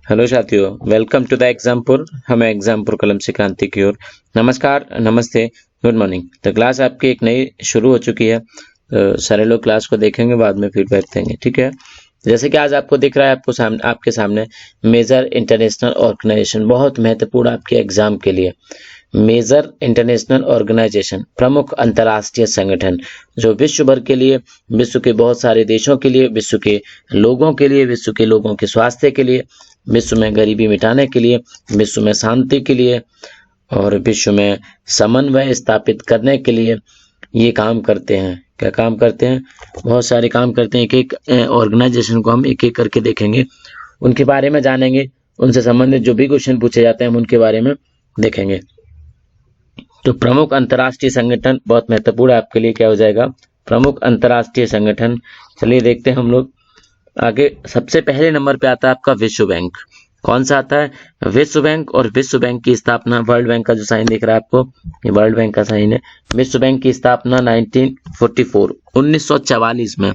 Hello साथियों, welcome to the Exampur. हमें एग्जामपुर कलम से क्रांति की ओर नमस्कार, नमस्ते, गुड मॉर्निंग। तो क्लास आपकी एक नई शुरू हो चुकी है। तो सारे लोग क्लास को देखेंगे, बाद में फीडबैक देंगे, ठीक है। जैसे कि आज आपको दिख रहा है, आपके सामने मेजर इंटरनेशनल ऑर्गेनाइजेशन, बहुत महत्वपूर्ण आपके एग्जाम के लिए। मेजर इंटरनेशनल ऑर्गेनाइजेशन, प्रमुख अंतर्राष्ट्रीय संगठन, जो विश्व भर के लिए, विश्व के बहुत सारे देशों के लिए, विश्व के लोगों के लिए, विश्व के लोगों के स्वास्थ्य के लिए, विश्व में गरीबी मिटाने के लिए, विश्व में शांति के लिए और विश्व में समन्वय स्थापित करने के लिए ये काम करते हैं। क्या काम करते हैं? बहुत सारे काम करते हैं। एक एक ऑर्गेनाइजेशन को हम एक एक करके देखेंगे, उनके बारे में जानेंगे, उनसे संबंधित जो भी क्वेश्चन पूछे जाते हैं हम उनके बारे में देखेंगे। तो प्रमुख अंतर्राष्ट्रीय संगठन बहुत महत्वपूर्ण है आपके लिए। क्या हो जाएगा? प्रमुख अंतर्राष्ट्रीय संगठन। चलिए देखते हैं हम लोग आगे। सबसे पहले नंबर पे आता है आपका विश्व बैंक। कौन सा आता है? विश्व बैंक। और विश्व बैंक की स्थापना, वर्ल्ड बैंक का जो साइन दिख रहा है आपको, ये वर्ल्ड बैंक का साइन है। विश्व बैंक की स्थापना 1944 में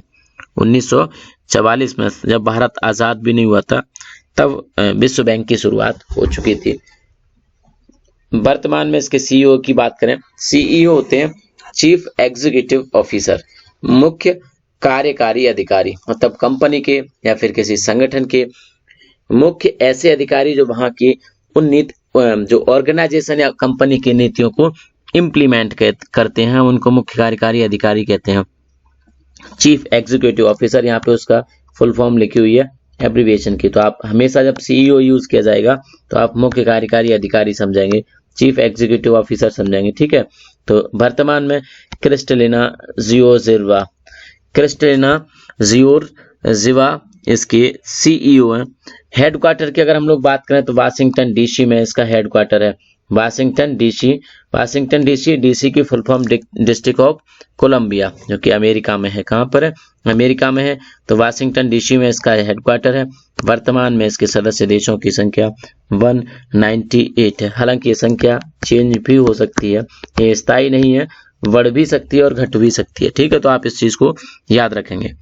1944 में जब भारत आजाद भी नहीं हुआ था, तब विश्व बैंक की शुरुआत हो चुकी थी। वर्तमान में इसके सीईओ की बात करें, सीईओ होते हैं चीफ एग्जीक्यूटिव ऑफिसर, मुख्य कार्यकारी अधिकारी, मतलब कंपनी के या फिर किसी संगठन के मुख्य ऐसे अधिकारी जो वहां की उन जो ऑर्गेनाइजेशन या कंपनी की नीतियों को इम्प्लीमेंट करते हैं, उनको मुख्य कार्यकारी अधिकारी कहते हैं। चीफ एग्जीक्यूटिव ऑफिसर, यहाँ पे उसका फुल फॉर्म लिखी हुई है एब्रिविएशन की। तो आप हमेशा जब सीईओ यूज किया जाएगा तो आप मुख्य कार्यकारी अधिकारी समझेंगे, चीफ एग्जीक्यूटिव ऑफिसर समझेंगे, ठीक है। तो वर्तमान में क्रिस्टलिना जियोर्जिवा इसके सीईओ हैं। हेडक्वार्टर की अगर हम लोग बात करें तो वाशिंगटन डीसी में इसका हेडक्वार्टर है। वाशिंगटन डीसी, डीसी की full form district of Columbia, जो कि अमेरिका में है। कहाँ पर है? अमेरिका में है। तो वाशिंगटन डीसी में इसका हेडक्वार्टर है। वर्तमान में इसके सदस्य देशों की संख्या 198 है। हालांकि ये संख्या चेंज भी हो सकती है, ये स्थायी नहीं है, बढ़ भी सकती है और घट भी सकती है, ठीक है। तो आप इस चीज को याद रखेंगे।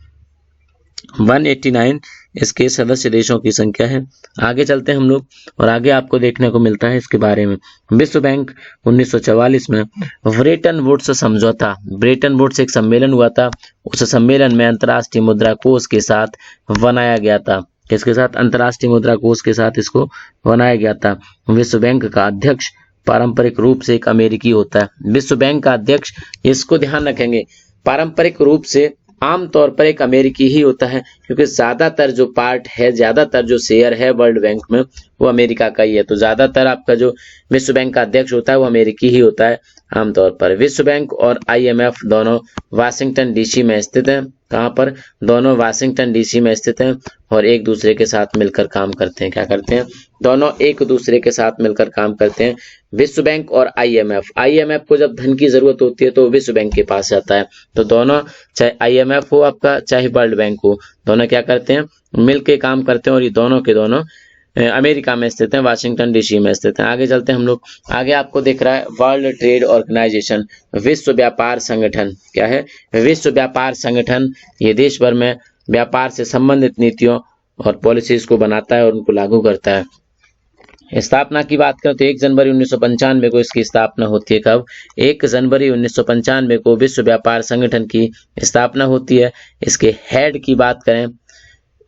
189 इसके सदस्य देशों की संख्या है। आगे चलते हैं हम लोग और आगे आपको देखने को मिलता है इसके बारे में। विश्व बैंक 1944 में ब्रेटन वुड्स समझौता, ब्रेटन वुड्स एक सम्मेलन हुआ था, उस सम्मेलन में अंतर्राष्ट्रीय मुद्रा कोष के साथ बनाया गया था। किसके साथ? अंतर्राष्ट्रीय मुद्रा कोष के साथ इसको बनाया गया था। विश्व बैंक का अध्यक्ष पारंपरिक रूप से एक अमेरिकी होता है। विश्व बैंक का अध्यक्ष, इसको ध्यान रखेंगे, पारंपरिक रूप से आमतौर पर एक अमेरिकी ही होता है, क्योंकि ज्यादातर जो पार्ट है, ज्यादातर जो शेयर है वर्ल्ड बैंक में वो अमेरिका का ही है। तो ज्यादातर आपका जो विश्व बैंक का अध्यक्ष होता है वो अमेरिकी ही होता है आमतौर पर। विश्व बैंक और आईएमएफ दोनों वाशिंगटन डीसी में स्थित हैं। कहाँ पर? दोनों वाशिंगटन डीसी में स्थित हैं और एक दूसरे के साथ मिलकर काम करते हैं। क्या करते हैं? दोनों एक दूसरे के साथ मिलकर काम करते हैं। विश्व बैंक और आईएमएफ को जब धन की जरूरत होती है तो विश्व बैंक के पास जाता है। तो दोनों, चाहे आईएमएफ हो आपका, चाहे वर्ल्ड बैंक हो, दोनों क्या करते हैं? मिलके काम करते हैं। और ये दोनों के दोनों अमेरिका में स्थित हैं, वाशिंगटन डीसी में स्थित हैं। आगे चलते हैं हम लोग। आगे आपको दिख रहा है वर्ल्ड ट्रेड ऑर्गेनाइजेशन, विश्व व्यापार संगठन। क्या है? विश्व व्यापार संगठन। ये देश भर में व्यापार से संबंधित नीतियों और पॉलिसीज को बनाता है और उनको लागू करता है। स्थापना की बात करें तो 1 जनवरी 1995 को इसकी स्थापना होती है। कब? 1 जनवरी 1995 को विश्व व्यापार संगठन की स्थापना होती है। इसके हेड की बात करें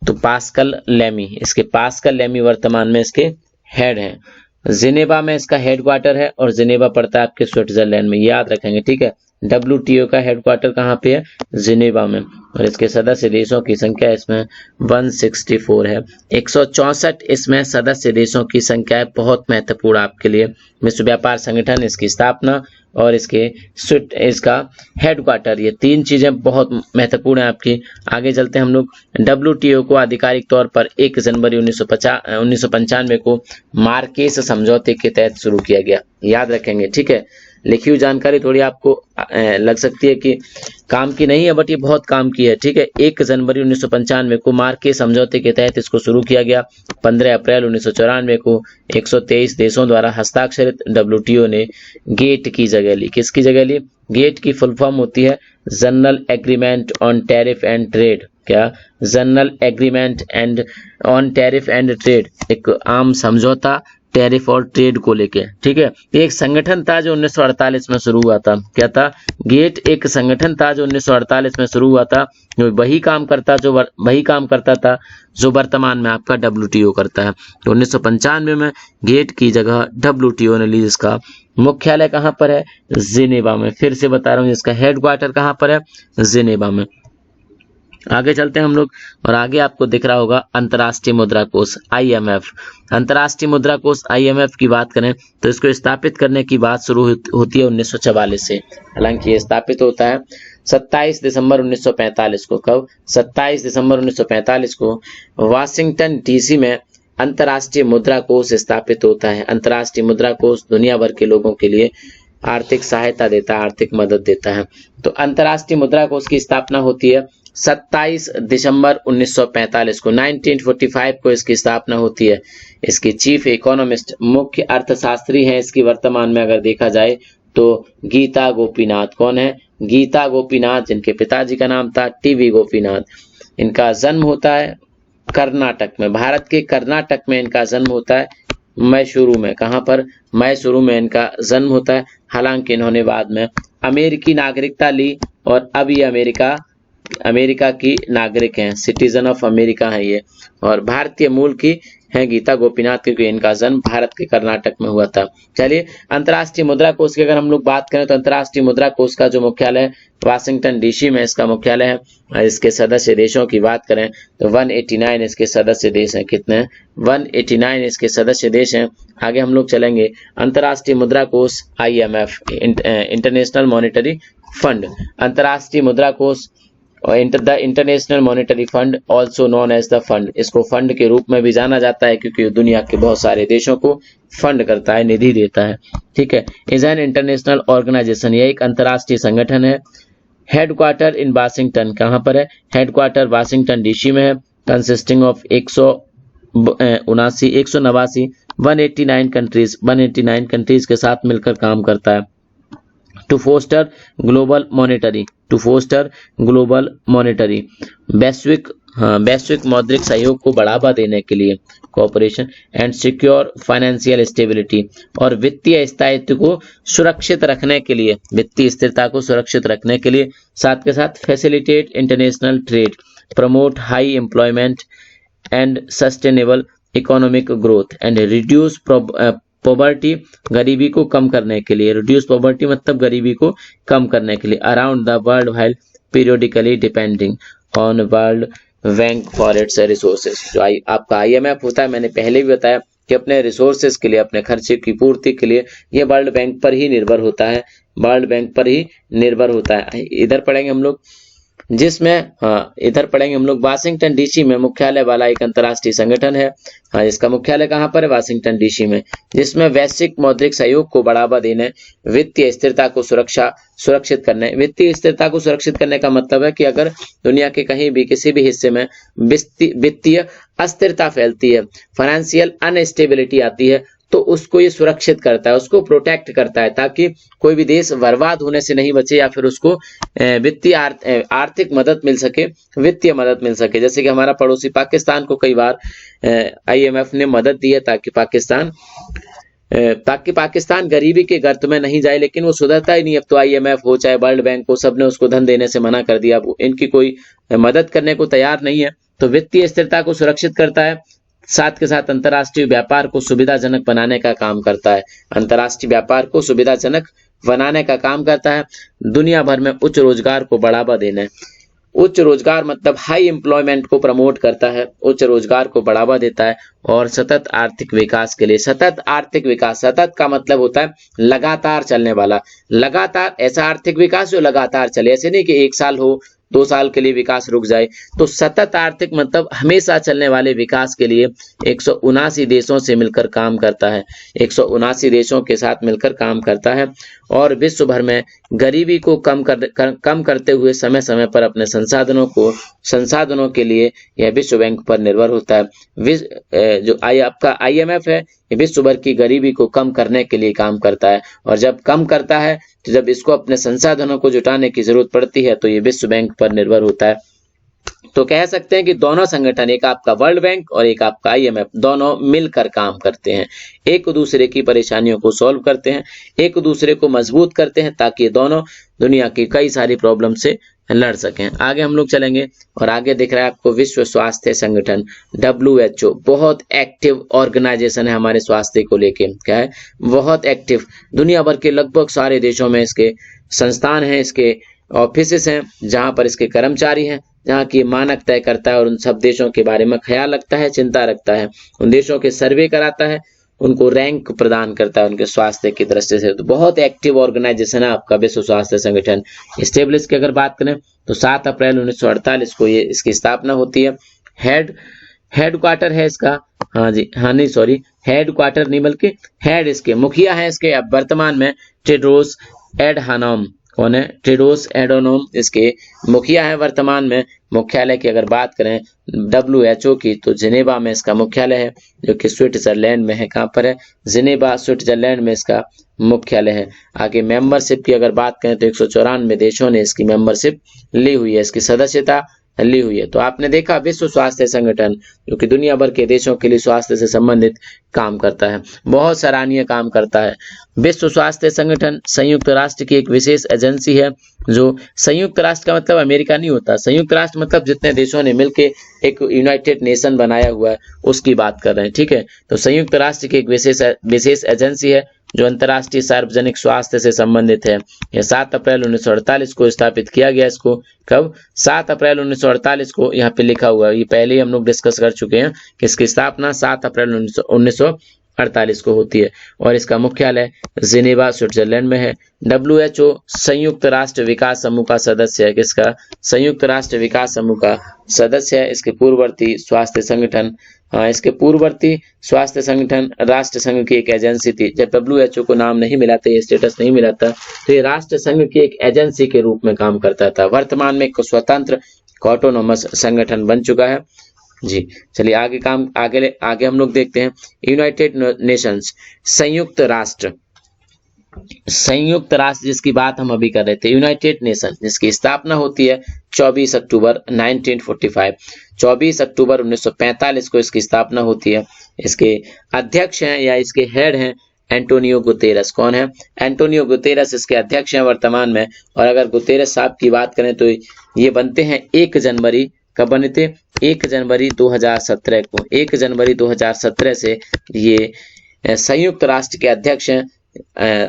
तो पास्कल लेमी, इसके पास्कल लेमी वर्तमान में इसके हेड हैं। जिनेवा में इसका हेडक्वार्टर है और जिनेवा पड़ता है आपके स्विट्जरलैंड में, याद रखेंगे, ठीक है। WTO का हेडक्वार्टर कहाँ पे है? जिनेवा में। और इसके सदस्य देशों की संख्या इसमें 164 है। 164 इसमें सदस्य देशों की संख्या है। बहुत महत्वपूर्ण आपके लिए विश्व व्यापार संगठन, इसकी स्थापना और इसका हेडक्वार्टर, ये 3 चीजें बहुत महत्वपूर्ण है आपकी। आगे चलते हैं हम लोग। WTO को आधिकारिक तौर पर 1 जनवरी 1995 को मार्केस समझौते के तहत शुरू किया गया, याद रखेंगे, ठीक है। लिखी हुई जानकारी थोड़ी आपको लग सकती है कि काम की नहीं है, बट ये बहुत काम की है, ठीक है। 1 जनवरी 1995 को मार्केस समझौते के तहत इसको शुरू किया गया। 15 अप्रैल 1994 को 123 देशों द्वारा हस्ताक्षरित WTO ने गेट की जगह ली। किसकी जगह ली? गेट की फुल फॉर्म होती है general agreement on tariff and trade. क्या, general agreement and on tariff and trade, एक आम समझौता टैरिफ और ट्रेड को लेके, ठीक है। ये एक संगठन था जो 1948 में शुरू हुआ था। क्या था? गेट एक संगठन था जो 1948 में शुरू हुआ था, जो वही काम करता था जो वर्तमान में आपका WTO करता है। तो 1995 में गेट की जगह WTO ने ली, जिसका मुख्यालय कहाँ पर है? जिनेवा में। फिर से बता रहा हूँ, इसका हेडक्वार्टर कहाँ पर है? जिनेवा में। आगे चलते हैं हम लोग, और आगे आपको दिख रहा होगा अंतर्राष्ट्रीय मुद्रा कोष IMF। अंतर्राष्ट्रीय मुद्रा कोष IMF की बात करें तो इसको स्थापित करने की बात शुरू होती है 1944 से। हालांकि ये स्थापित होता है 27 दिसंबर 1945 को। कब? 27 दिसंबर 1945 को वाशिंगटन DC में अंतर्राष्ट्रीय मुद्रा कोष स्थापित होता है। अंतर्राष्ट्रीय मुद्रा कोष दुनिया भर के लोगों के लिए आर्थिक सहायता देता है, आर्थिक मदद देता है। तो अंतर्राष्ट्रीय मुद्रा कोष की स्थापना होती है 27 दिसंबर 1945 को। 1945 को इसकी स्थापना होती है। इसके चीफ इकोनॉमिस्ट, मुख्य अर्थशास्त्री हैं इसकी वर्तमान में अगर देखा जाए तो गीता गोपीनाथ। कौन है? गीता गोपीनाथ, जिनके पिताजी का नाम था TV गोपीनाथ। इनका जन्म होता है कर्नाटक में, भारत के कर्नाटक में इनका जन्म होता है, मैसूरू में। कहाँ पर? मैसूरू में इनका जन्म होता है। हालांकि इन्होंने बाद में अमेरिकी नागरिकता ली और अब ये अमेरिका की नागरिक हैं, सिटीजन ऑफ अमेरिका है ये, और भारतीय मूल की हैं गीता गोपीनाथ, क्योंकि इनका जन्म भारत के कर्नाटक में हुआ था। चलिए, अंतर्राष्ट्रीय मुद्रा कोष की अगर हम लोग बात करें तो अंतर्राष्ट्रीय मुद्रा कोष का जो मुख्यालय है वाशिंगटन DC में इसका मुख्यालय है। और इसके सदस्य देशों की बात करें तो 189 इसके सदस्य देश हैं। कितने हैं? 189 इसके सदस्य देश हैं। आगे हम लोग चलेंगे, अंतर्राष्ट्रीय मुद्रा कोष IMF, इंटरनेशनल मॉनेटरी फंड। अंतर्राष्ट्रीय मुद्रा कोष और the International Monetary Fund, also known as the fund, इसको फंड के रूप में भी जाना जाता है क्योंकि दुनिया के बहुत सारे देशों को फंड करता है, निधि देता है, ठीक है। इज एन इंटरनेशनल ऑर्गेनाइजेशन, यह एक अंतर्राष्ट्रीय संगठन है। हेडक्वार्टर इन वाशिंगटन, कहाँ पर है? हेडक्वार्टर वाशिंगटन DC में है। कंसिस्टिंग ऑफ 189 कंट्रीज के साथ मिलकर काम करता है। टू फोस्टर ग्लोबल मॉनेटरी, वैश्विक मौद्रिक सहयोग को बढ़ावा देने के लिए, cooperation and secure financial stability, और वित्तीय स्थायित्व को सुरक्षित रखने के लिए, वित्तीय स्थिरता को सुरक्षित रखने के लिए, साथ के साथ facilitate international trade, promote high employment and sustainable economic growth and reduce poverty, गरीबी को कम करने के लिए, रिड्यूस पॉवर्टी मतलब गरीबी को कम करने के लिए, around the world while periodically depending on world bank for its resources. जो आपका IMF होता है, मैंने पहले भी बताया कि अपने रिसोर्सेज के लिए, अपने खर्चे की पूर्ति के लिए ये वर्ल्ड बैंक पर ही निर्भर होता है, वर्ल्ड बैंक पर ही निर्भर होता है। इधर पढ़ेंगे हम लोग, इधर पढ़ेंगे हम लोग वाशिंगटन DC में मुख्यालय वाला एक अंतर्राष्ट्रीय संगठन है। इसका मुख्यालय कहाँ पर है? वाशिंगटन DC में, जिसमें वैश्विक मौद्रिक सहयोग को बढ़ावा देने, वित्तीय स्थिरता को सुरक्षित करने। वित्तीय स्थिरता को सुरक्षित करने का मतलब है कि अगर दुनिया के कहीं भी किसी भी हिस्से में वित्तीय अस्थिरता फैलती है, फाइनेंशियल अनस्टेबिलिटी आती है, तो उसको ये सुरक्षित करता है, उसको प्रोटेक्ट करता है, ताकि कोई भी देश बर्बाद होने से नहीं बचे, या फिर उसको वित्तीय आर्थिक मदद मिल सके, वित्तीय मदद मिल सके। जैसे कि हमारा पड़ोसी पाकिस्तान को कई बार IMF ने मदद दी है ताकि पाकिस्तान गरीबी के गर्त में नहीं जाए, लेकिन वो सुधरता ही नहीं। अब तो IMF हो चाहे वर्ल्ड बैंक हो, सबने उसको धन देने से मना कर दिया, अब इनकी कोई मदद करने को तैयार नहीं है। तो वित्तीय स्थिरता को सुरक्षित करता है, साथ के साथ अंतर्राष्ट्रीय व्यापार को सुविधाजनक बनाने का काम करता है। अंतर्राष्ट्रीय व्यापार को सुविधाजनक बनाने का काम करता है। दुनिया भर में उच्च रोजगार को बढ़ावा देना है। उच्च रोजगार मतलब हाई एम्प्लॉयमेंट को प्रमोट करता है, उच्च रोजगार को बढ़ावा देता है, और सतत आर्थिक विकास के लिए, सतत आर्थिक विकास, सतत का मतलब होता है लगातार चलने वाला, लगातार ऐसा आर्थिक विकास जो लगातार चले, ऐसे नहीं कि 1 साल हो 2 साल के लिए विकास रुक जाए। तो सतत आर्थिक मतलब हमेशा चलने वाले विकास के लिए 179 देशों से मिलकर काम करता है, 179 देशों के साथ मिलकर काम करता है, और विश्व भर में गरीबी को कम करते हुए समय समय पर अपने संसाधनों के लिए यह विश्व बैंक पर निर्भर होता है। जो आपका IMF है, ये विश्व भर की गरीबी को कम करने के लिए काम करता है, और जब कम करता है तो जब इसको अपने संसाधनों को जुटाने की जरूरत पड़ती है तो ये विश्व बैंक पर निर्भर होता है। तो कह सकते हैं कि दोनों संगठन, एक आपका वर्ल्ड बैंक और एक आपका IMF, दोनों मिलकर काम करते हैं, एक दूसरे की परेशानियों को सॉल्व करते हैं, एक दूसरे को मजबूत करते हैं ताकि दोनों दुनिया की कई सारी प्रॉब्लम से लड़ सकें। आगे हम लोग चलेंगे और आगे दिख रहा है आपको विश्व स्वास्थ्य संगठन WHO, बहुत एक्टिव ऑर्गेनाइजेशन है हमारे स्वास्थ्य को लेके। क्या है? बहुत एक्टिव। दुनिया भर के लगभग सारे देशों में इसके संस्थान हैं, इसके ऑफिसेस हैं, जहां पर इसके कर्मचारी हैं, जहाँ की मानक तय करता है और उन सब देशों के बारे में ख्याल रखता है, चिंता रखता है, उन देशों के सर्वे कराता है, उनको रैंक प्रदान करता है उनके स्वास्थ्य की दृष्टि से। तो बहुत एक्टिव ऑर्गेनाइजेशन है आपका विश्व स्वास्थ्य संगठन। स्टेब्लिश की अगर बात करें तो 7 अप्रैल 1948 को ये इसकी स्थापना होती है। हेड क्वार्टर है इसका, हेड क्वार्टर नहीं बल्कि हेड, इसके मुखिया है इसके अब वर्तमान में टेड्रोस एडहानोम। कौन है? टेड्रोस एडहानोम इसके मुखिया है वर्तमान में। मुख्यालय की अगर बात करें WHO की तो जिनेवा में इसका मुख्यालय है, जो कि स्विट्जरलैंड में है। कहाँ पर है? जिनेवा, स्विट्जरलैंड में इसका मुख्यालय है। आगे मेंबरशिप की अगर बात करें तो 194 देशों ने इसकी मेंबरशिप ली हुई है, इसकी सदस्यता ली हुई है। तो आपने देखा विश्व स्वास्थ्य संगठन जो कि दुनिया भर के देशों के लिए स्वास्थ्य से संबंधित काम करता है, बहुत सराहनीय काम करता है। विश्व स्वास्थ्य संगठन संयुक्त राष्ट्र की एक विशेष एजेंसी है। जो संयुक्त राष्ट्र का मतलब अमेरिका नहीं होता, संयुक्त राष्ट्र मतलब जितने देशों ने मिलके एक यूनाइटेड नेशन बनाया हुआ है उसकी बात कर रहे हैं। ठीक है, तो संयुक्त राष्ट्र की एक विशेष एजेंसी है जो अंतर्राष्ट्रीय सार्वजनिक स्वास्थ्य से संबंधित है। यह 7 अप्रैल 1948 को स्थापित किया गया। इसको कब? 7 अप्रैल 1948 को यहाँ पे लिखा हुआ है। ये पहले ही हम लोग डिस्कस कर चुके हैं कि इसकी स्थापना 7 अप्रैल 1948 को होती है और इसका मुख्यालय जिनेवा, स्विट्जरलैंड में है। WHO संयुक्त राष्ट्र विकास समूह का सदस्य है। किसका? संयुक्त राष्ट्र विकास समूह का सदस्य है। इसके पूर्ववर्ती स्वास्थ्य संगठन, इसके पूर्ववर्ती स्वास्थ्य संगठन राष्ट्र संघ की एक एजेंसी थी। जब WHO को नाम नहीं मिला था, ये स्टेटस नहीं मिला था, तो ये राष्ट्र संघ की एक एजेंसी के रूप में काम करता था। वर्तमान में एक स्वतंत्र ऑटोनोमस संगठन बन चुका है। जी चलिए आगे हम लोग देखते हैं यूनाइटेड नेशंस, संयुक्त राष्ट्र जिसकी बात हम अभी कर रहे थे, यूनाइटेड नेशन, जिसकी स्थापना होती है 24 अक्टूबर 1945। 24 अक्टूबर 1945 को इसकी स्थापना होती है। इसके अध्यक्ष हैं या इसके हेड हैं एंटोनियो गुतेरस। कौन है? एंटोनियो गुतेरस इसके अध्यक्ष हैं वर्तमान में। और अगर गुतेरस साहब की बात करें तो ये बनते हैं 1 जनवरी, कब बने थे? 1 जनवरी 2017 को। 1 जनवरी 2017 से ये संयुक्त राष्ट्र के अध्यक्ष हैं।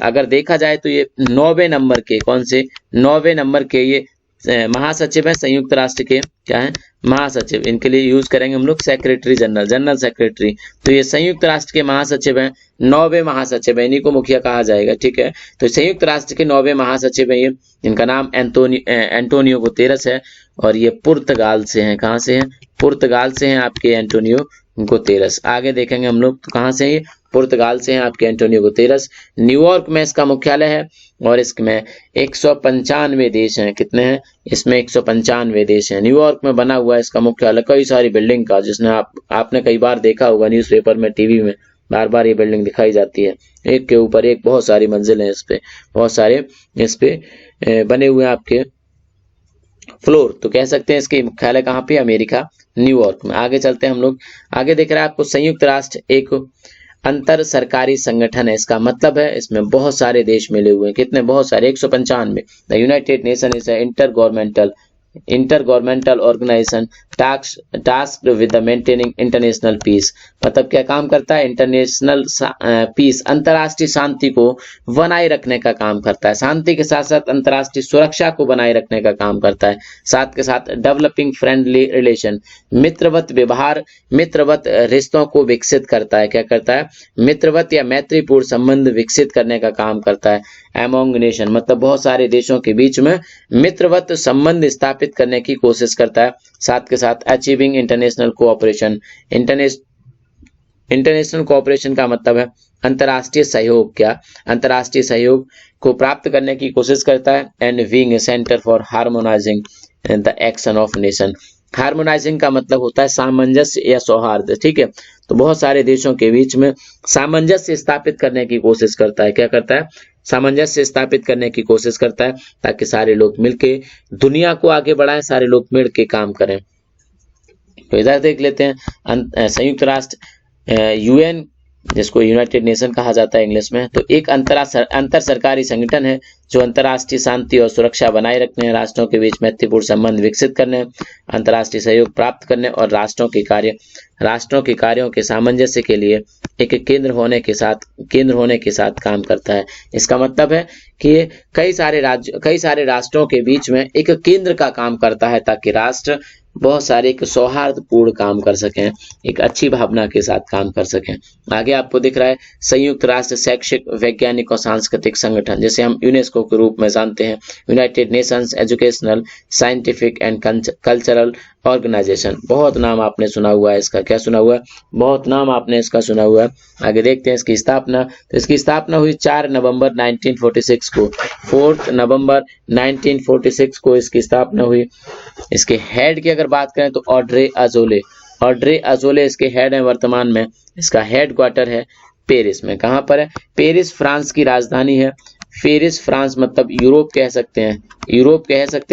अगर देखा जाए तो ये 9वें नंबर के, कौन से? 9वें नंबर के ये महासचिव है संयुक्त राष्ट्र के। क्या है? महासचिव। इनके लिए यूज करेंगे हम लोग सेक्रेटरी जनरल, जनरल सेक्रेटरी। तो ये संयुक्त राष्ट्र के महासचिव हैं, 9वें महासचिव है, इन्हीं को मुखिया कहा जाएगा। ठीक है, तो संयुक्त राष्ट्र के 9वें महासचिव है ये। इनका नाम एंटोनियो गुतेरस है और ये पुर्तगाल से हैं। कहाँ से हैं? पुर्तगाल से हैं आपके एंटोनियो गुतेरस। आगे देखेंगे हम लोग तो कहाँ से हैं ये? पुर्तगाल से हैं आपके एंटोनियो गुतेरस। न्यूयॉर्क में इसका मुख्यालय है और इसमें 195 देश हैं। कितने हैं? इसमें 195 देश हैं। न्यूयॉर्क में बना हुआ है इसका मुख्यालय, कई सारी बिल्डिंग का, जिसने आपने कई बार देखा होगा न्यूज़पेपर में, टीवी में बार बार ये बिल्डिंग दिखाई जाती है, एक के ऊपर एक, बहुत सारी मंजिल है इस पे, बहुत सारे इस पे बने हुए आपके फ्लोर। तो कह सकते हैं इसके मुख्यालय कहाँ पे? अमेरिका, न्यूयॉर्क में। आगे चलते हैं हम लोग। आगे दिख रहा है आपको संयुक्त राष्ट्र एक अंतर सरकारी संगठन है। इसका मतलब है इसमें बहुत सारे देश मिले हुए हैं। कितने? बहुत सारे, 195। The United Nation is intergovernmental organisation tasked with the maintaining international peace. मतलब क्या काम करता है? इंटरनेशनल पीस, अंतर्राष्ट्रीय शांति को बनाए रखने का काम करता है। शांति के साथ साथ अंतर्राष्ट्रीय सुरक्षा को बनाए रखने का काम करता है। साथ के साथ डेवलपिंग फ्रेंडली रिलेशन, मित्रवत व्यवहार, मित्रवत रिश्तों को विकसित करता है। क्या करता है? मित्रवत या मैत्रीपूर्ण संबंध विकसित करने का काम करता है। एमोंग नेशन मतलब बहुत सारे देशों के बीच में मित्रवत संबंध स्थापित करने की कोशिश करता है। साथ के साथ achieving international cooperation, international cooperation का मतलब है अंतर्राष्ट्रीय सहयोग। क्या? अंतर्राष्ट्रीय सहयोग को प्राप्त करने की कोशिश करता है। And being a centre for harmonising the action of nation. Harmonising का मतलब होता है सामंजस्य या सौहार्द। ठीक है, तो बहुत सारे देशों के बीच में सामंजस्य स्थापित करने की कोशिश करता है। क्या करता है? सामंजस्य स्थापित करने की कोशिश करता है ताकि सारे लोग मिलके दुनिया को आगे बढ़ाएं, सारे लोग मिलके काम करें। तो इधर देख लेते हैं संयुक्त राष्ट्र UN, जिसको यूनाइटेड नेशन कहा जाता है इंग्लिश में, तो एक अंतर सरकारी संगठन है जो अंतर्राष्ट्रीय शांति और सुरक्षा बनाए रखने, राष्ट्रों के बीच मैत्रीपूर्ण संबंध विकसित करने, अंतर्राष्ट्रीय सहयोग प्राप्त करने और राष्ट्रों के कार्यों के सामंजस्य के लिए एक केंद्र होने के साथ काम करता है। इसका मतलब है कि कई सारे राष्ट्रों के बीच में एक केंद्र का काम करता है, ताकि राष्ट्र बहुत सारे एक सौहार्दपूर्ण काम कर सकें, एक अच्छी भावना के साथ काम कर सकें। आगे आपको दिख रहा है संयुक्त राष्ट्र शैक्षिक, वैज्ञानिक और सांस्कृतिक संगठन, जिसे हम यूनेस्को के रूप में जानते हैं, United Nations Educational, Scientific and Cultural Organization. बहुत नाम आपने सुना हुआ है इसका। क्या सुना हुआ है? बहुत नाम आपने इसका सुना हुआ है। आगे देखते हैं इसकी स्थापना। तो इसकी स्थापना हुई 4 नवंबर 1946 को, 4 नवंबर 1946 को इसकी स्थापना हुई। इसके हेड की अगर बात करें तो ऑड्रे अजोले इसके हेड हैं वर्तमान में। इसका हेड क्वार्टर है पेरिस में। कहाँ पर है? पेरिस फ्रांस की राजधानी है। पेरिस फ्रांस मतलब यूरोप कह सकते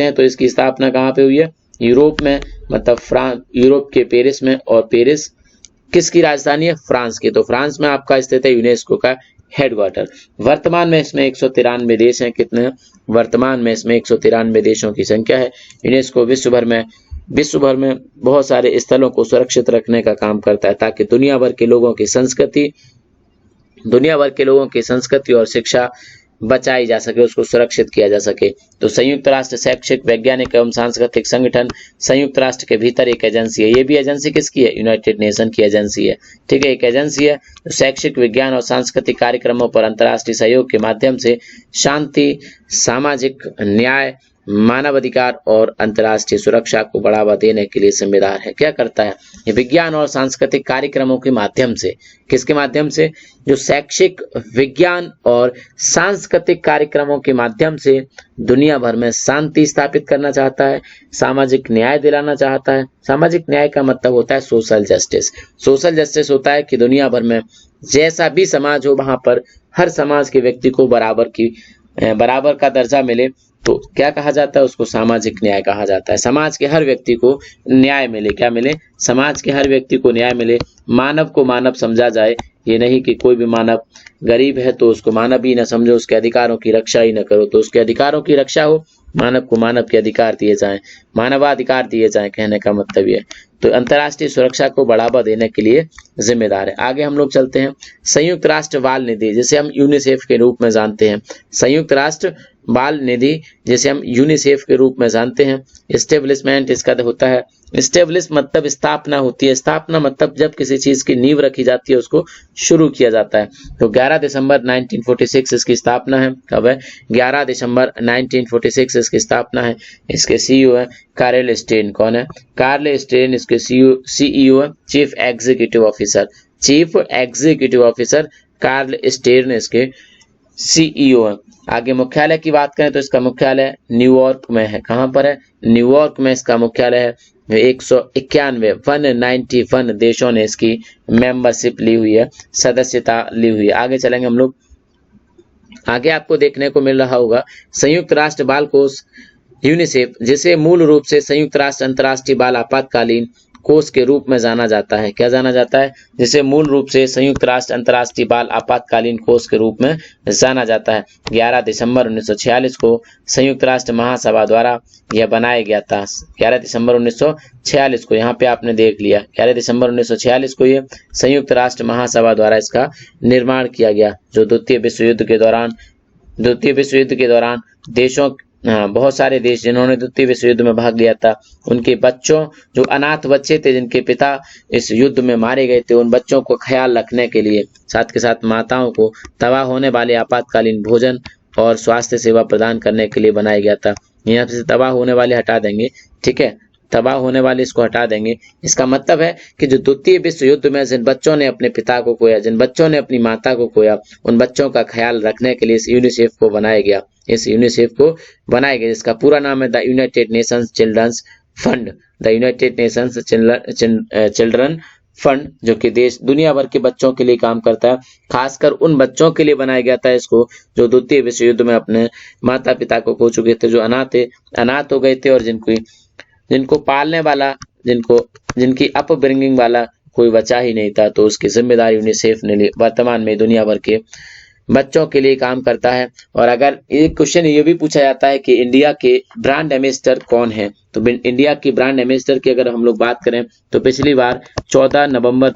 हैं। तो इसकी स्थापना कहाँ पे हुई है? यूरोप में, मतलब यूरोप के पेरिस में। और पेरिस किसकी राजधानी है? फ्रांस की। तो फ्रांस में आपका स्थित है यूनेस्को का हेडक्वार्टर। वर्तमान में इसमें 193 देश हैं। कितने हैं? वर्तमान में इसमें 193 देशों की संख्या है। यूनेस्को विश्व भर में बहुत सारे स्थलों को सुरक्षित रखने का काम करता है, ताकि दुनिया भर के लोगों की संस्कृति और शिक्षा बचाई जा सके, उसको सुरक्षित किया जा सके। तो संयुक्त राष्ट्र शैक्षिक, वैज्ञानिक एवं सांस्कृतिक संगठन संयुक्त राष्ट्र के भीतर एक एजेंसी है। ये भी एजेंसी किसकी है? यूनाइटेड नेशन की एजेंसी है। ठीक है, एक एजेंसी है जो शैक्षिक, विज्ञान और सांस्कृतिक कार्यक्रमों पर अंतर्राष्ट्रीय सहयोग के माध्यम से शांति, सामाजिक न्याय, मानवाधिकार और अंतर्राष्ट्रीय सुरक्षा को बढ़ावा देने के लिए जिम्मेदार है। क्या करता है? ये विज्ञान और सांस्कृतिक कार्यक्रमों के माध्यम से, किसके माध्यम से? जो शैक्षिक, विज्ञान और सांस्कृतिक कार्यक्रमों के माध्यम से दुनिया भर में शांति स्थापित करना चाहता है, सामाजिक न्याय दिलाना चाहता है। सामाजिक न्याय का मतलब होता है सोशल जस्टिस। सोशल जस्टिस होता है कि दुनिया भर में जैसा भी समाज हो, वहां पर हर समाज के व्यक्ति को बराबर का दर्जा मिले। तो क्या कहा जाता है? उसको सामाजिक न्याय कहा जाता है। समाज के हर व्यक्ति को न्याय मिले। क्या मिले? समाज के हर व्यक्ति को न्याय मिले। मानव को मानव समझा जाए। ये नहीं कि कोई भी मानव गरीब है तो उसको मानव ही न समझो, उसके अधिकारों की रक्षा ही न करो। तो उसके अधिकारों की रक्षा हो, मानव को मानव के अधिकार दिए जाएं, मानवाधिकार दिए जाएं, कहने का मतलब ये। तो अंतर्राष्ट्रीय सुरक्षा को बढ़ावा देने के लिए जिम्मेदार है। आगे हम लोग चलते हैं। संयुक्त राष्ट्र बाल निधि, जिसे हम यूनिसेफ के रूप में जानते हैं। संयुक्त राष्ट्र बाल निधि, जिसे हम यूनिसेफ के रूप में जानते हैं। एस्टेब्लिशमेंट इसका होता है। एस्टेब्लिश मतलब स्थापना होती है। स्थापना मतलब जब किसी चीज की नींव रखी जाती है, उसको शुरू किया जाता है। तो 11 दिसंबर 1946 इसकी स्थापना है। कब है? 11 दिसंबर 1946 इसकी स्थापना है। इसके सीईओ है कार्ल स्टेन। कौन है? कार्ल स्टेन इसके सीईओ है, chief executive officer Karl Stein इसके सीईओ है। आगे मुख्यालय की बात करें तो इसका मुख्यालय न्यूयॉर्क में है। कहां पर है? न्यूयॉर्क में इसका मुख्यालय है। 191 देशों ने इसकी मेंबरशिप ली हुई है, सदस्यता ली हुई है। आगे चलेंगे हम लोग। आगे आपको देखने को मिल रहा होगा संयुक्त राष्ट्र बाल कोष यूनिसेफ, जिसे मूल रूप से संयुक्त राष्ट्र अंतर्राष्ट्रीय बाल आपातकालीन कोष के रूप में जाना जाता है। क्या जाना जाता है? जिसे मूल रूप से संयुक्त राष्ट्र अंतर्राष्ट्रीय बाल आपातकालीन कोष के रूप में जाना जाता है। 11 दिसंबर 1946 को संयुक्त राष्ट्र महासभा द्वारा यह बनाया गया था। 11 दिसंबर 1946 को, यहाँ पे आपने देख लिया, 11 दिसंबर 1946 को ये संयुक्त राष्ट्र महासभा द्वारा इसका निर्माण किया गया। जो द्वितीय विश्व युद्ध के दौरान देशों, बहुत सारे देश जिन्होंने द्वितीय विश्व युद्ध में भाग लिया था, उनके बच्चों, जो अनाथ बच्चे थे जिनके पिता इस युद्ध में मारे गए थे, उन बच्चों को ख्याल रखने के लिए, साथ के साथ माताओं को तबाह होने वाले आपातकालीन भोजन और स्वास्थ्य सेवा प्रदान करने के लिए बनाया गया था। यहाँ से तबाह होने वाले हटा देंगे, ठीक है, तबाह होने वाले इसको हटा देंगे। इसका मतलब है कि जो द्वितीय विश्व युद्ध में जिन बच्चों ने अपने पिता को खोया, जिन बच्चों ने अपनी माता को खोया, उन बच्चों का ख्याल रखने के लिए इस यूनिसेफ को बनाया गया। जिसका पूरा नाम है the United Nations Children's Fund. The United Nations Children Fund, जो कि दुनिया भर के बच्चों के लिए काम करता है। खासकर उन बच्चों के लिए बनाया गया था इसको जो द्वितीय विश्व युद्ध में अपने माता पिता को खो चुके थे, जो अनाथ हो गए थे और जिनको पालने वाला जिनकी अपब्रिंगिंग वाला कोई बच्चा ही नहीं था, तो उसकी जिम्मेदारी यूनिसेफ ने ली। वर्तमान में दुनिया भर के बच्चों के लिए काम करता है। और अगर एक क्वेश्चन ये भी पूछा जाता है कि इंडिया के ब्रांड एम्बेसडर कौन है, तो इंडिया की ब्रांड एम्बेसडर की अगर हम लोग बात करें तो पिछली बार 14 नवंबर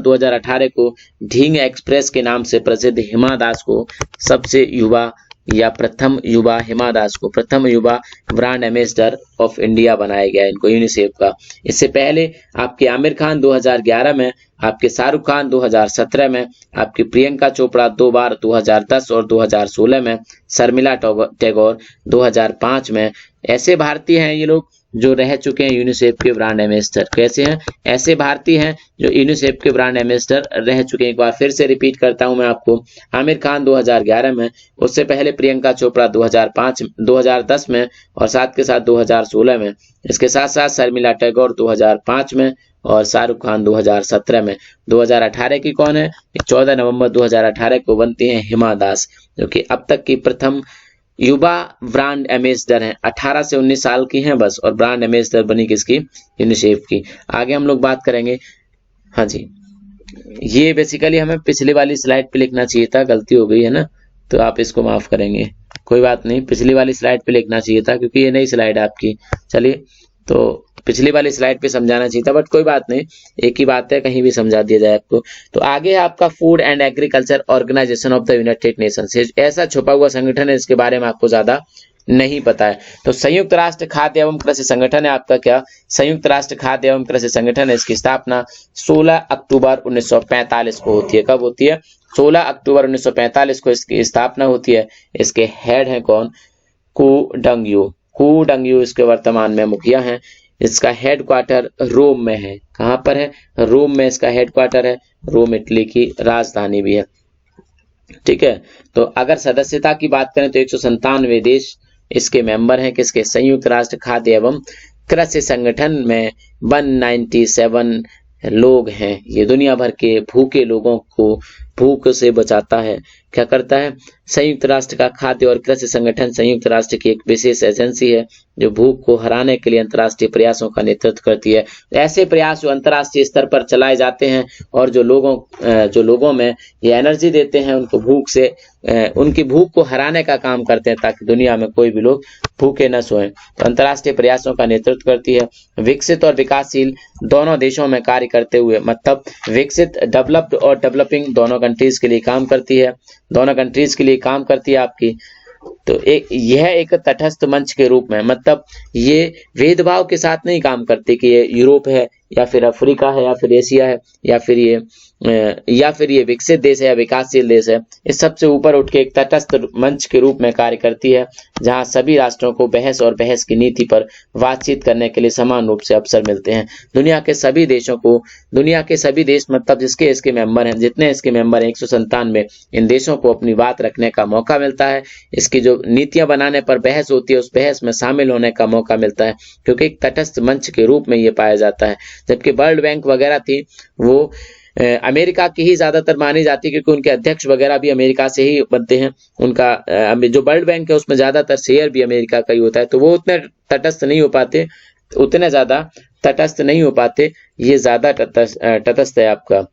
2018 को ढींग एक्सप्रेस के नाम से प्रसिद्ध हिमा दास को प्रथम युवा ब्रांड एम्बेसडर ऑफ इंडिया बनाया गया इनको यूनिसेफ का। इससे पहले आपके आमिर खान 2011 में, आपके शाहरुख खान 2017 में, आपकी प्रियंका चोपड़ा 2 बार 2010 और 2016 में, शर्मिला टैगोर 2005 में। ऐसे भारतीय हैं ये लोग जो रह चुके हैं यूनिसेफ के ब्रांड एम्बेसडर। कैसे हैं? ऐसे भारतीय हैं जो यूनिसेफ के ब्रांड एम्बेसडर रह चुके हैं। एक बार फिर से रिपीट करता हूं मैं आपको, आमिर खान 2011 में, उससे पहले प्रियंका चोपड़ा 2010 में और साथ के साथ 2016 में। इसके साथ साथ शर्मिला टैगोर 2005 में और शाहरुख खान 2017 में। 2018 की कौन है? 14 नवंबर 2018 को बनती हैं हिमा दास, जो कि अब तक की प्रथम युवा ब्रांड एम्बेसडर हैं। 18 से 19 साल की हैं बस, और ब्रांड एम्बेसडर बनी किसकी? यूनिसेफ की। आगे हम लोग बात करेंगे। हाँ जी, ये बेसिकली हमें पिछली वाली स्लाइड पे लिखना चाहिए था, गलती हो गई है ना, तो आप इसको माफ करेंगे, कोई बात नहीं। पिछली वाली स्लाइड पे लिखना चाहिए था क्योंकि ये नई स्लाइड है आपकी। चलिए, तो पिछली वाली स्लाइड पे समझाना चाहिए था, बट कोई बात नहीं, एक ही बात है, कहीं भी समझा दिया जाए आपको। तो आगे है आपका Food and Agriculture Organization of the United Nations. ऐसा छुपा हुआ संगठन है, इसके बारे में आपको ज्यादा नहीं पता है। तो संयुक्त राष्ट्र खाद्य एवं कृषि संगठन है आपका क्या? संयुक्त राष्ट्र खाद्य एवं कृषि संगठन है। इसकी स्थापना 16 अक्टूबर 1945 को होती है। कब होती है? 16 अक्टूबर 1945 को इसकी स्थापना होती है। इसके हेड हैं कौन? कू डंग यू इसके वर्तमान में मुखिया हैं। इसका हेडक्वार्टर रोम में है। कहां पर है? रोम में इसका हेडक्वार्टर है। रोम इटली की राजधानी भी है। ठीक है, तो अगर सदस्यता की बात करें तो 197 देश इसके मेंबर हैं। किसके? संयुक्त राष्ट्र खाद्य एवं कृषि संगठन में 197 लोग हैं। ये दुनिया भर के भूखे लोगों को भूख से बचाता है। क्या करता है? संयुक्त राष्ट्र का खाद्य और कृषि संगठन संयुक्त राष्ट्र की एक विशेष एजेंसी है जो भूख को हराने के लिए अंतर्राष्ट्रीय प्रयासों का नेतृत्व करती है। ऐसे प्रयास जो अंतर्राष्ट्रीय स्तर पर चलाए जाते हैं और जो लोगों में ये एनर्जी देते हैं, उनकी भूख को हराने का काम करते हैं ताकि दुनिया में कोई भी लोग भूखे न सोएं। तो अंतर्राष्ट्रीय प्रयासों का नेतृत्व करती है। विकसित और विकासशील दोनों देशों में कार्य करते हुए, मतलब विकसित, डेवलप्ड और डेवलपिंग दोनों कंट्रीज के लिए काम करती है। दोनों कंट्रीज के लिए काम करती है आपकी। तो यह एक तटस्थ मंच के रूप में, मतलब ये भेदभाव के साथ नहीं काम करती कि ये यूरोप है या फिर अफ्रीका है या फिर एशिया है या फिर ये विकसित देश है या विकासशील देश है। इस सबसे ऊपर उठ के एक तटस्थ मंच के रूप में कार्य करती है, जहां सभी राष्ट्रों को बहस और बहस की नीति पर बातचीत करने के लिए समान रूप से अवसर मिलते हैं। दुनिया के सभी देश मतलब जिसके इसके मेंबर हैं, जितने इसके मेंबर हैं 197, इन देशों को अपनी बात रखने का मौका मिलता है। इसकी जो नीतियां बनाने पर बहस होती है, उस बहस में शामिल होने का मौका मिलता है, क्योंकि एक तटस्थ मंच के रूप में ये पाया जाता है। जबकि वर्ल्ड बैंक वगैरह थी, वो अमेरिका की ही ज्यादातर मानी जाती है, क्योंकि उनके अध्यक्ष वगैरह भी अमेरिका से ही बनते हैं। उनका जो वर्ल्ड बैंक है उसमें ज्यादातर शेयर भी अमेरिका का ही होता है, तो वो उतने तटस्थ नहीं हो पाते। ये ज्यादा तटस्थ है आपका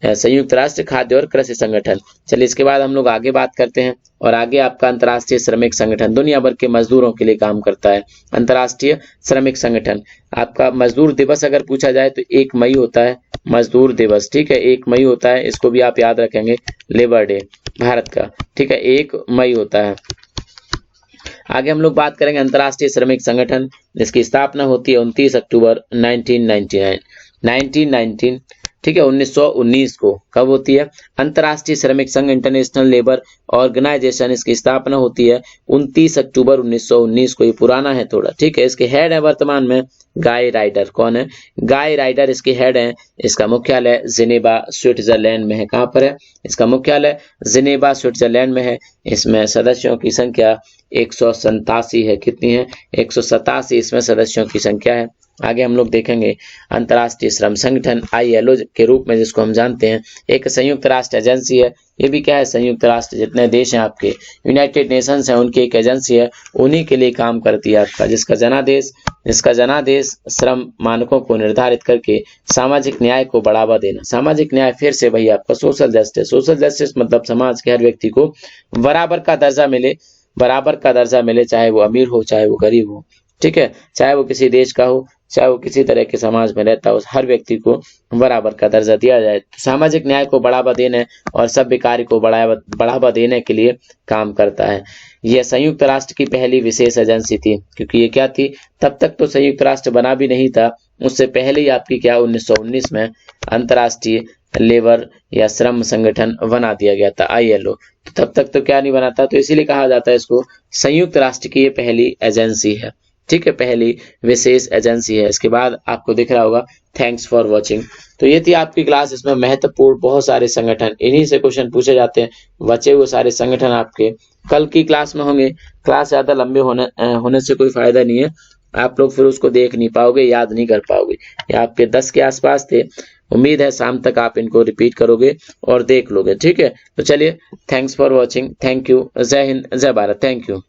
संयुक्त राष्ट्र खाद्य और कृषि संगठन। चलिए, इसके बाद हम लोग आगे बात करते हैं। और आगे आपका अंतर्राष्ट्रीय श्रमिक संगठन दुनिया भर के मजदूरों के लिए काम करता है। अंतर्राष्ट्रीय श्रमिक संगठन, आपका मजदूर दिवस अगर पूछा जाए तो 1 मई होता है मजदूर दिवस। ठीक है, 1 मई होता है, इसको भी आप याद रखेंगे, लेबर डे भारत का। ठीक है, 1 मई होता है। आगे हम लोग बात करेंगे अंतर्राष्ट्रीय श्रमिक संगठन, जिसकी स्थापना होती है 29 अक्टूबर 1919। ठीक है, 1919 को। कब होती है? अंतर्राष्ट्रीय श्रमिक संघ, इंटरनेशनल लेबर ऑर्गेनाइजेशन, इसकी स्थापना होती है 29 अक्टूबर 1919 को। ये पुराना है थोड़ा। ठीक है, इसके हेड है वर्तमान में गाय राइडर। कौन है? गाय राइडर इसके हेड हैं। इसका मुख्यालय जिनेवा स्विट्जरलैंड में है। कहाँ पर है? इसका मुख्यालय जिनेवा स्विट्जरलैंड में है। इसमें सदस्यों की संख्या 187 है। कितनी है? 187 इसमें सदस्यों की संख्या है। आगे हम लोग देखेंगे अंतर्राष्ट्रीय श्रम संगठन ILO के रूप में जिसको हम जानते हैं, एक संयुक्त राष्ट्र एजेंसी है। ये भी क्या है? संयुक्त राष्ट्र, जितने देश हैं आपके यूनाइटेड नेशंस हैं उनकी एक एजेंसी है, उन्हीं के लिए काम करती है आपका, जिसका जनादेश श्रम मानकों को निर्धारित करके सामाजिक न्याय को बढ़ावा देना। सामाजिक न्याय फिर से वही आपका सोशल जस्टिस मतलब समाज के हर व्यक्ति को बराबर का दर्जा मिले, चाहे वो अमीर हो चाहे वो गरीब हो, ठीक है, चाहे वो किसी देश का हो चाहे वो किसी तरह के समाज में रहता हो, हर व्यक्ति को बराबर का दर्जा दिया जाए। तो सामाजिक न्याय को बढ़ावा देने और सभ्य कार्य को बढ़ावा देने के लिए काम करता है। यह संयुक्त राष्ट्र की पहली विशेष एजेंसी थी, क्योंकि ये क्या थी, तब तक तो संयुक्त राष्ट्र बना भी नहीं था, उससे पहले ही आपकी क्या 1919 में अंतर्राष्ट्रीय लेबर या श्रम संगठन बना दिया गया था ILO। तो तब तक तो क्या नहीं बना था, तो इसीलिए कहा जाता है इसको संयुक्त राष्ट्र की ये पहली एजेंसी है, ठीक है, पहली विशेष एजेंसी है। इसके बाद आपको दिख रहा होगा थैंक्स फॉर वॉचिंग। तो ये थी आपकी क्लास, इसमें महत्वपूर्ण बहुत सारे संगठन, इन्हीं से क्वेश्चन पूछे जाते हैं, बचे हुए सारे संगठन आपके कल की क्लास में होंगे। क्लास ज्यादा लंबे होने से कोई फायदा नहीं है, आप लोग फिर उसको देख नहीं पाओगे, याद नहीं कर पाओगे। ये आपके 10 के आसपास थे, उम्मीद है शाम तक आप इनको रिपीट करोगे और देख लोगे, ठीक है। तो चलिए, thanks for watching, thank you, जय हिंद, जय भारत, थैंक यू।